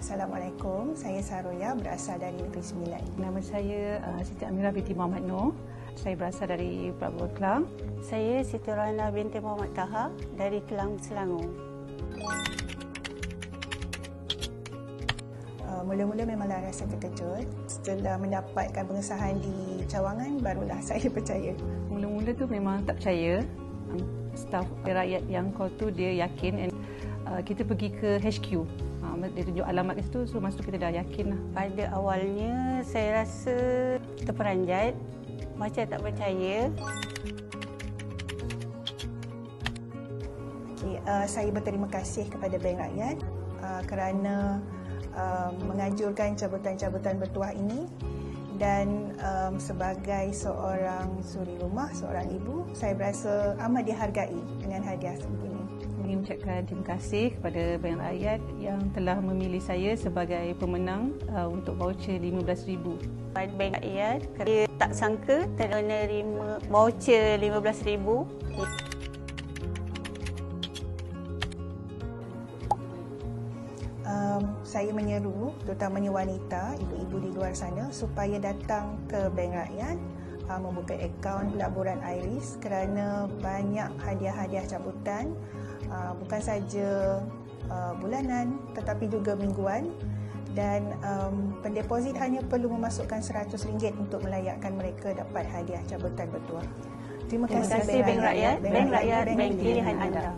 Assalamualaikum, saya Saroya, berasal dari Negeri Sembilan. Nama saya Siti Amirah binti Muhammad Noor. Saya berasal dari Pelabuhan Kelang. Saya Siti Rohana binti Muhammad Taha dari Kelang, Selangor. Mula-mula memanglah rasa terkejut. Setelah mendapatkan pengesahan di cawangan, barulah saya percaya. Mula-mula tu memang tak percaya. Staf rakyat yang call tu dia yakin. Kita pergi ke HQ. Dia tunjuk alamat kat situ, so masa tu kita dah yakin lah. Pada awalnya saya rasa terperanjat, macam tak percaya. Saya berterima kasih kepada Bank Rakyat kerana menganjurkan cabutan-cabutan bertuah ini, dan sebagai seorang suri rumah, seorang ibu, saya berasa amat dihargai dengan hadiah seperti ini. Ingin mengucapkan terima kasih kepada Bank Rakyat yang telah memilih saya sebagai pemenang untuk voucher RM15,000. Pada Bank Rakyat, saya tak sangka menerima voucher RM15,000. Saya menyeru terutamanya wanita, ibu-ibu di luar sana supaya datang ke Bank Rakyat, membuka akaun pelaburan Iris kerana banyak hadiah-hadiah cabutan, bukan saja bulanan tetapi juga mingguan, dan pendeposit hanya perlu memasukkan RM100 untuk melayakkan mereka dapat hadiah cabutan bertuah. Terima kasih Bank Rakyat, bank pilihan anda.